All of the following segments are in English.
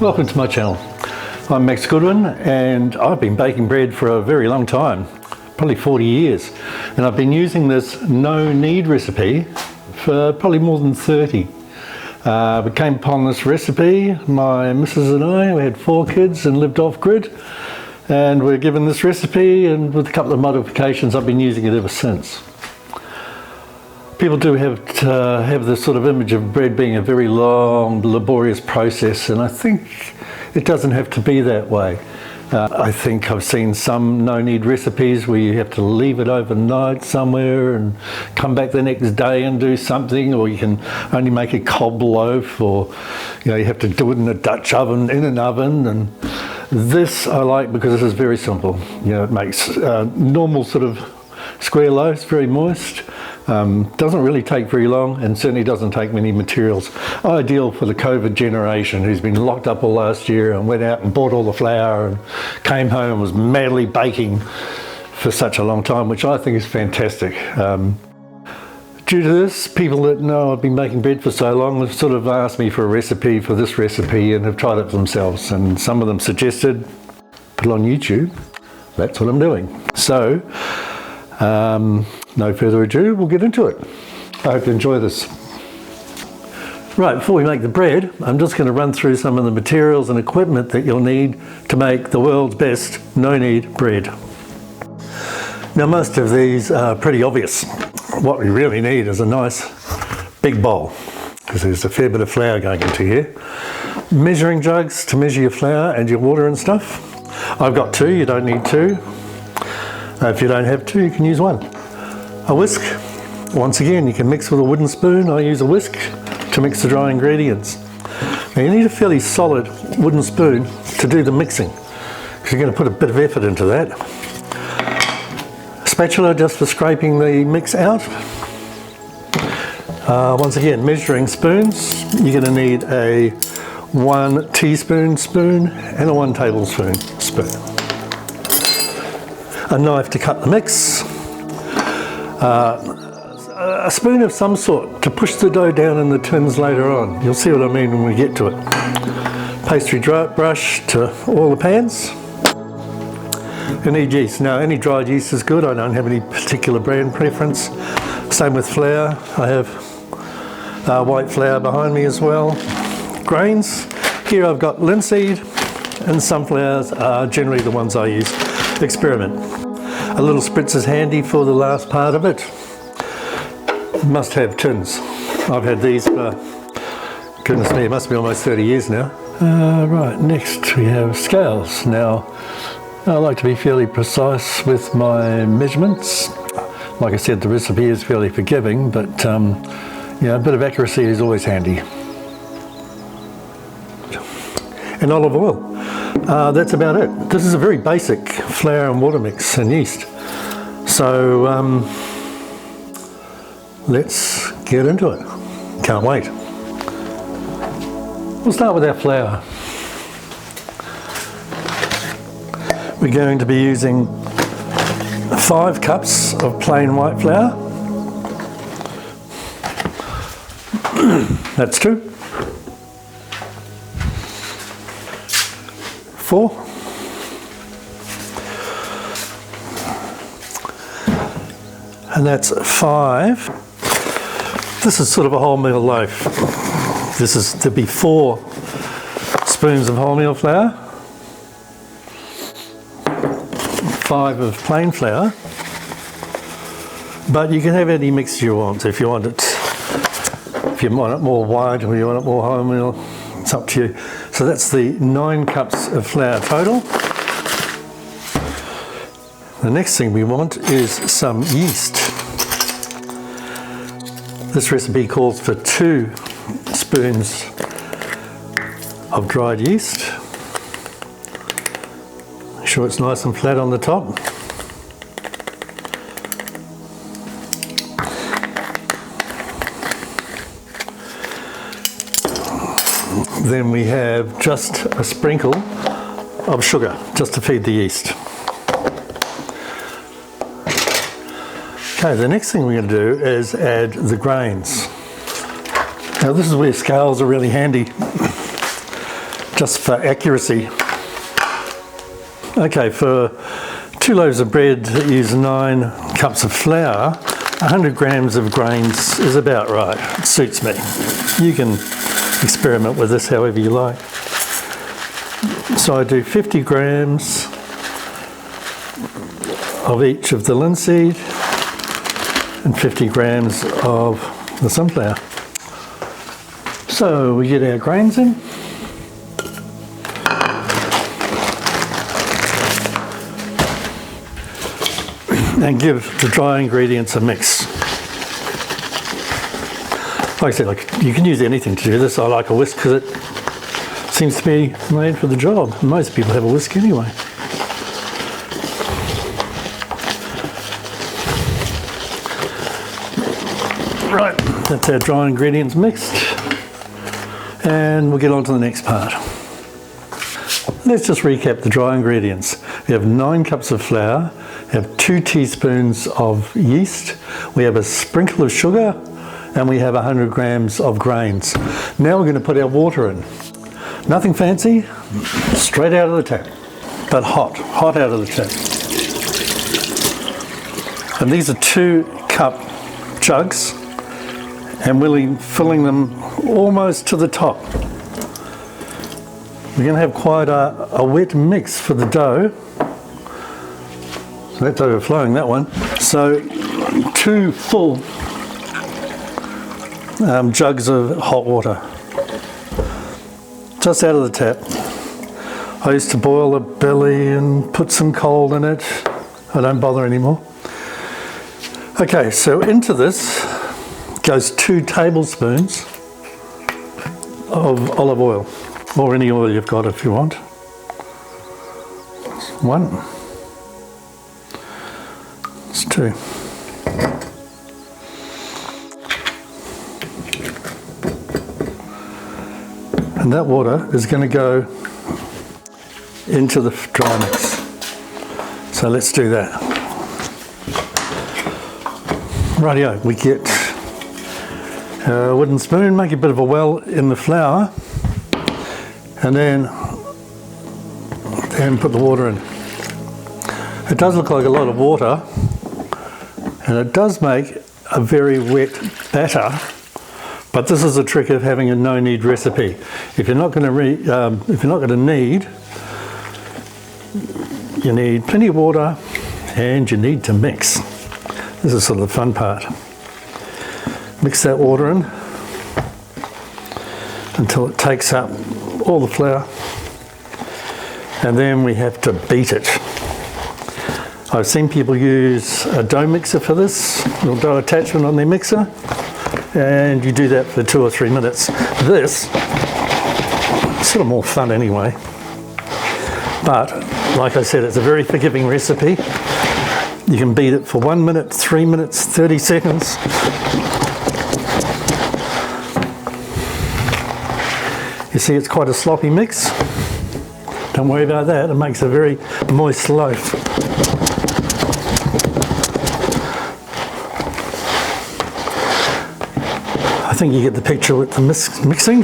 Welcome to my channel. I'm Max Goodwin and I've been baking bread for a very long time, probably 40 years. And I've been using this no knead recipe for probably more than 30. We came upon this recipe, my missus and I, we had 4 kids and lived off grid. And we're given this recipe, and with a couple of modifications I've been using it ever since. People do have this sort of image of bread being a very long, laborious process, and I think it doesn't have to be that way. I think I've seen some no-knead recipes where you have to leave it overnight somewhere and come back the next day and do something, or you can only make a cob loaf, or you have to do it in a Dutch oven, in an oven. And this I like because this is very simple. It makes normal sort of square loaves, very moist. Doesn't really take very long, and certainly doesn't take many materials. Ideal for the COVID generation who's been locked up all last year and went out and bought all the flour and came home and was madly baking for such a long time, which I think is fantastic. Due to this, people that know I've been making bread for so long have sort of asked me for a recipe for this recipe and have tried it themselves, and some of them suggested put it on YouTube. That's what I'm doing. So no further ado, we'll get into it. I hope you enjoy this. Right, before we make the bread, I'm just going to run through some of the materials and equipment that you'll need to make the world's best no-knead bread. Now, most of these are pretty obvious. What we really need is a nice big bowl, because there's a fair bit of flour going into here. Measuring jugs to measure your flour and your water and stuff. I've got 2, you don't need 2. If you don't have 2, you can use 1. A whisk. Once again, you can mix with a wooden spoon. I use a whisk to mix the dry ingredients. Now, you need a fairly solid wooden spoon to do the mixing, because you're going to put a bit of effort into that. A spatula just for scraping the mix out. Once again, measuring spoons. You're going to need a 1 teaspoon spoon and a 1 tablespoon spoon. A knife to cut the mix. A spoon of some sort to push the dough down in the tins later on. You'll see what I mean when we get to it. Pastry brush to all the pans. You need yeast. Now, any dried yeast is good. I don't have any particular brand preference. Same with flour. I have white flour behind me as well. Grains. Here I've got linseed, and sunflowers are generally the ones I use. Experiment. A little spritz is handy for the last part of it. Must have tins. I've had these for, goodness me, it must be almost 30 years now. Right, next we have scales. Now, I like to be fairly precise with my measurements. Like I said, the recipe is fairly forgiving, but a bit of accuracy is always handy. And olive oil. That's about it. This is a very basic flour and water mix and yeast. So let's get into it. Can't wait. We'll start with our flour. We're going to be using 5 cups of plain white flour. That's 2. 4. And that's 5. This is sort of a wholemeal loaf. This is to be 4 spoons of wholemeal flour, 5 of plain flour, but you can have any mix you want. If you want it more white or you want it more wholemeal, it's up to you. So that's the 9 cups of flour total. The next thing we want is some yeast. This recipe calls for 2 spoons of dried yeast. Make sure it's nice and flat on the top. Then we have just a sprinkle of sugar, just to feed the yeast. Okay, the next thing we're going to do is add the grains. Now this is where scales are really handy. just for accuracy. Okay, for 2 loaves of bread that use 9 cups of flour, 100 grams of grains is about right. It suits me. You can experiment with this however you like. So I do 50 grams of each of the linseed and 50 grams of the sunflower. So we get our grains in. And give the dry ingredients a mix. Like I said, you can use anything to do this. I like a whisk because it seems to be made for the job. Most people have a whisk anyway. Right, that's our dry ingredients mixed. And we'll get on to the next part. Let's just recap the dry ingredients. We have 9 cups of flour, we have 2 teaspoons of yeast, we have a sprinkle of sugar, and we have 100 grams of grains. Now we're going to put our water in. Nothing fancy, straight out of the tap, but hot out of the tap. And these are 2-cup jugs, and we're filling them almost to the top. We're going to have quite a wet mix for the dough. So that's overflowing, that one. So 2 full jugs of hot water, just out of the tap. I used to boil a belly and put some coal in it. I don't bother anymore. Okay, so into this goes 2 tablespoons of olive oil, or any oil you've got if you want. 1. It's 2. And that water is going to go into the dry mix. So let's do that. Rightio, we get a wooden spoon, make a bit of a well in the flour, and then put the water in. It does look like a lot of water, and it does make a very wet batter, but this is the trick of having a no knead recipe. If you're not going to knead, you need plenty of water and you need to mix. This is sort of the fun part. Mix that water in until it takes up all the flour, and then we have to beat it. I've seen people use a dough mixer for this, a little dough attachment on their mixer, and you do that for 2 or 3 minutes. This is sort of more fun anyway, but like I said, it's a very forgiving recipe. You can beat it for 1 minute, 3 minutes, 30 seconds. You see, it's quite a sloppy mix. Don't worry about that, it makes a very moist loaf. I think you get the picture with the mixing.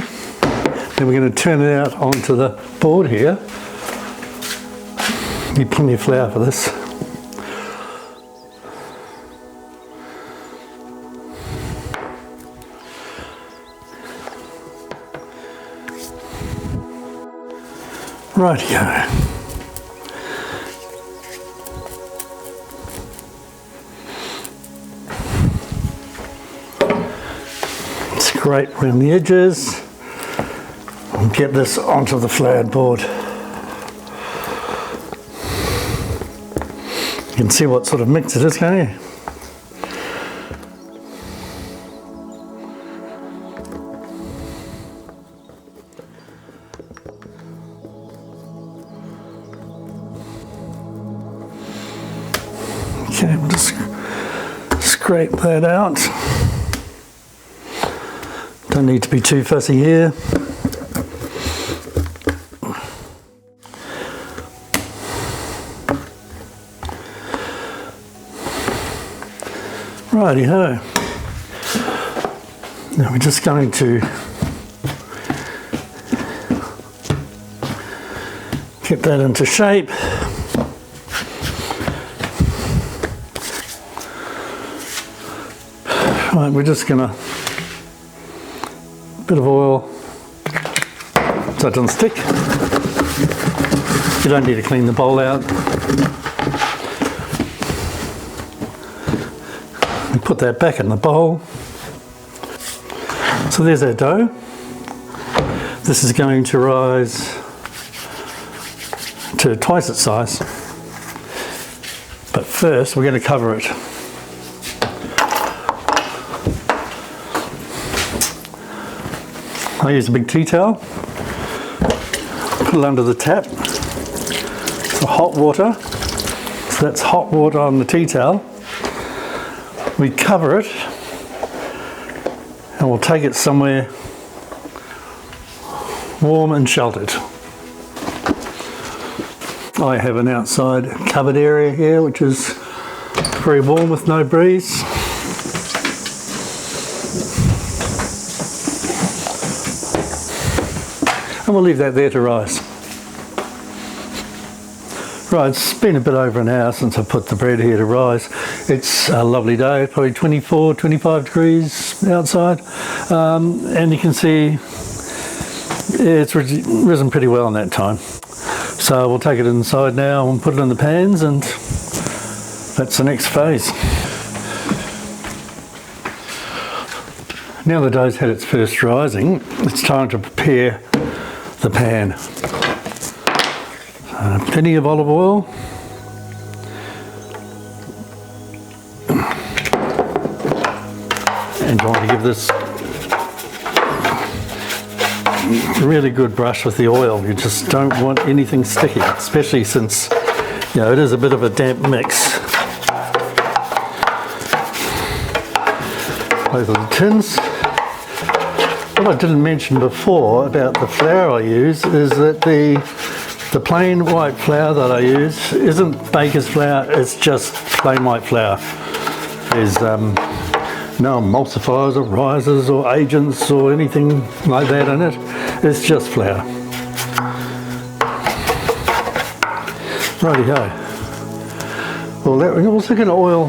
Then we're going to turn it out onto the board here. Need plenty of flour for this. Rightio. Scrape around the edges and get this onto the floured board. You can see what sort of mix it is, can't you? Okay, we'll just scrape that out. Don't need to be too fussy here. Righty-ho. Now we're just going to Get that into shape. Right, we're just gonna, bit of oil so it doesn't stick. You don't need to clean the bowl out. We put that back in the bowl. So there's our dough. This is going to rise to twice its size. But first we're going to cover it. I use a big tea towel, put it under the tap, so hot water, so that's hot water on the tea towel. We cover it and we'll take it somewhere warm and sheltered. I have an outside covered area here which is very warm with no breeze. And we'll leave that there to rise. Right, it's been a bit over an hour since I put the bread here to rise. It's a lovely day, probably 24, 25 degrees outside. And you can see it's risen pretty well in that time. So we'll take it inside now and put it in the pans, and that's the next phase. Now the dough's had its first rising, it's time to prepare the pan. Plenty of olive oil. And you want to give this a really good brush with the oil. You just don't want anything sticky, especially since, you know, it is a bit of a damp mix. Both of the tins. What I didn't mention before about the flour I use is that the plain white flour that I use isn't baker's flour, it's just plain white flour. There's no emulsifiers or risers or agents or anything like that in it. It's just flour. Righty-ho. Well, we're also going to oil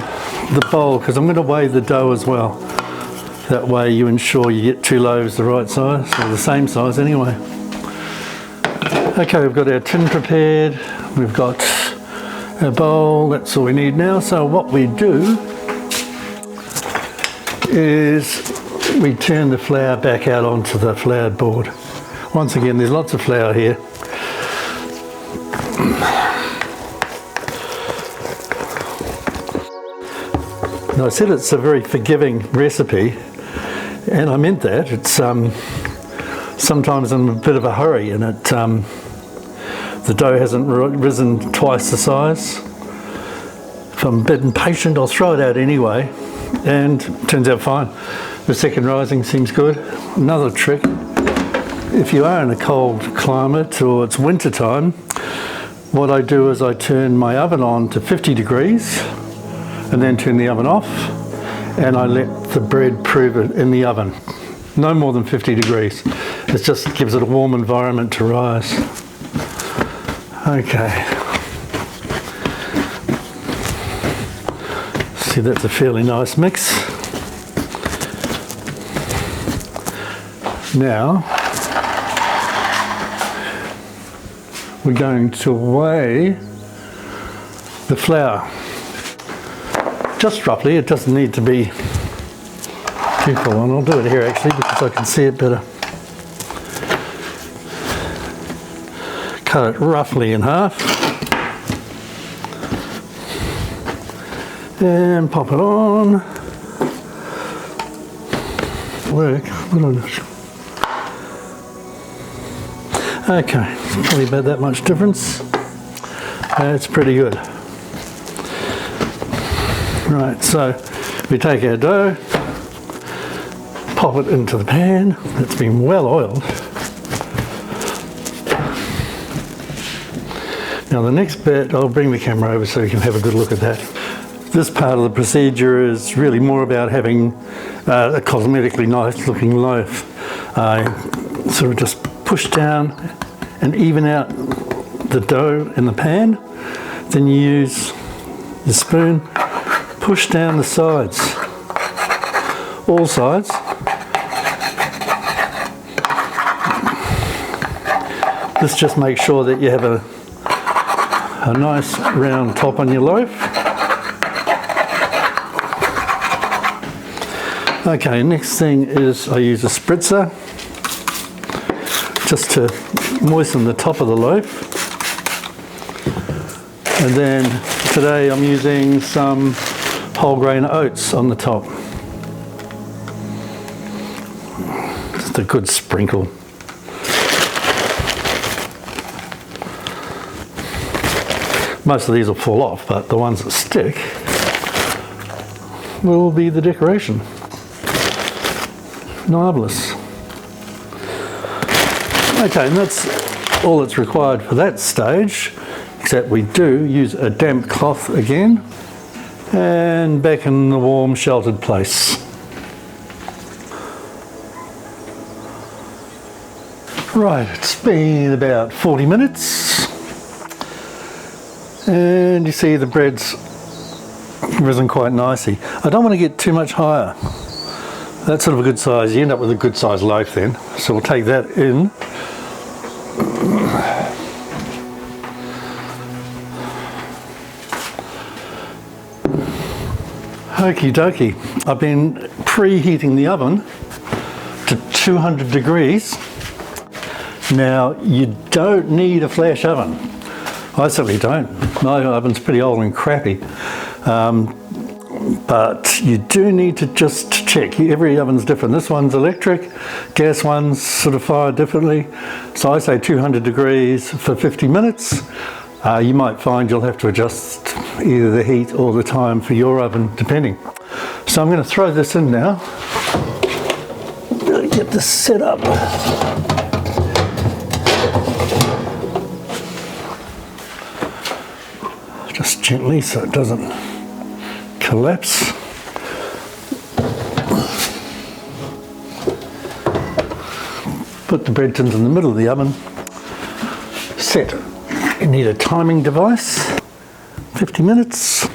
the bowl because I'm going to weigh the dough as well. That way you ensure you get two loaves the right size, or the same size anyway. Okay, we've got our tin prepared, we've got our bowl, that's all we need now. So what we do is we turn the flour back out onto the floured board. Once again, there's lots of flour here. Now, I said it's a very forgiving recipe, and I meant that. It's sometimes I'm in a bit of a hurry and the dough hasn't risen twice the size. If I'm a bit impatient, I'll throw it out anyway, and it turns out fine. The second rising seems good. Another trick, if you are in a cold climate or it's winter time, what I do is I turn my oven on to 50 degrees and then turn the oven off, and I let the bread prove it in the oven. No more than 50 degrees. It just gives it a warm environment to rise. Okay. See, that's a fairly nice mix. Now, we're going to weigh the flour. Just roughly, it doesn't need to be too full on. I'll do it here actually because I can see it better. Cut it roughly in half and pop it on. Work. Okay, probably about that much difference. That's pretty good. Right, so we take our dough, pop it into the pan. It's been well oiled. Now the next bit, I'll bring the camera over so you can have a good look at that. This part of the procedure is really more about having a cosmetically nice looking loaf. I sort of just push down and even out the dough in the pan, then you use the spoon, push down the sides, all sides. This just makes sure that you have a nice round top on your loaf. Okay, next thing is I use a spritzer just to moisten the top of the loaf. And then today I'm using some whole grain oats on the top. Just a good sprinkle. Most of these will fall off, but the ones that stick will be the decoration. Marvellous. Okay, and that's all that's required for that stage, except we do use a damp cloth again, and back in the warm sheltered place. Right, it's been about 40 minutes. And you see the bread's risen quite nicely. I don't want to get too much higher. That's sort of a good size. You end up with a good sized loaf then. So we'll take that in. Okie dokie. I've been preheating the oven to 200 degrees. Now you don't need a flash oven. I certainly don't. My oven's pretty old and crappy. But you do need to just check. Every oven's different. This one's electric, gas ones sort of fire differently. So I say 200 degrees for 50 minutes. You might find you'll have to adjust either the heat or the time for your oven, depending. So I'm going to throw this in now. Really get this set up. Just gently so it doesn't collapse. Put the bread tins in the middle of the oven. Set. You need a timing device. 50 minutes.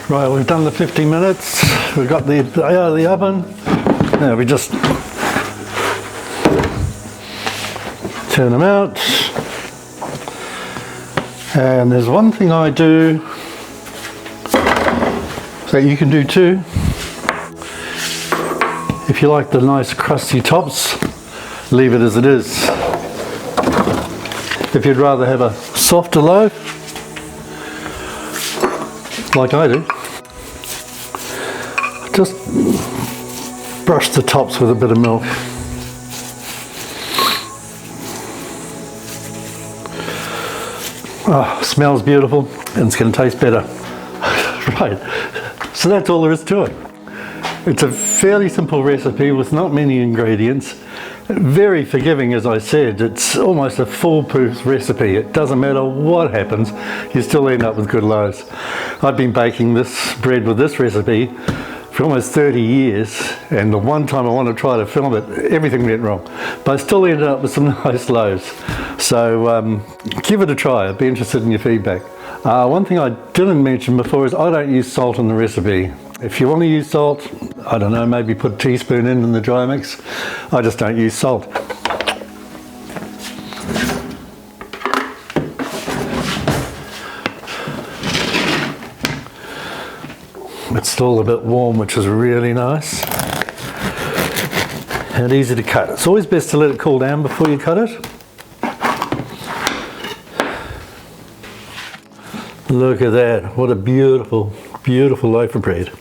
Right, we've done the 50 minutes. We've got the out of the oven. Now we just turn them out. And there's one thing I do that you can do too. If you like the nice crusty tops, leave it as it is. If you'd rather have a softer loaf, like I do, just brush the tops with a bit of milk. Oh, smells beautiful and it's going to taste better. Right, so that's all there is to it. It's a fairly simple recipe with not many ingredients. Very forgiving, as I said. It's almost a foolproof recipe. It doesn't matter what happens, you still end up with good loaves. I've been baking this bread with this recipe for almost 30 years, and the one time I wanted to try to film it, everything went wrong. But I still ended up with some nice loaves. So give it a try. I'd be interested in your feedback. One thing I didn't mention before is I don't use salt in the recipe. If you want to use salt, I don't know, maybe put a teaspoon in the dry mix. I just don't use salt. It's still a bit warm, which is really nice. And easy to cut. It's always best to let it cool down before you cut it. Look at that. What a beautiful, beautiful loaf of bread.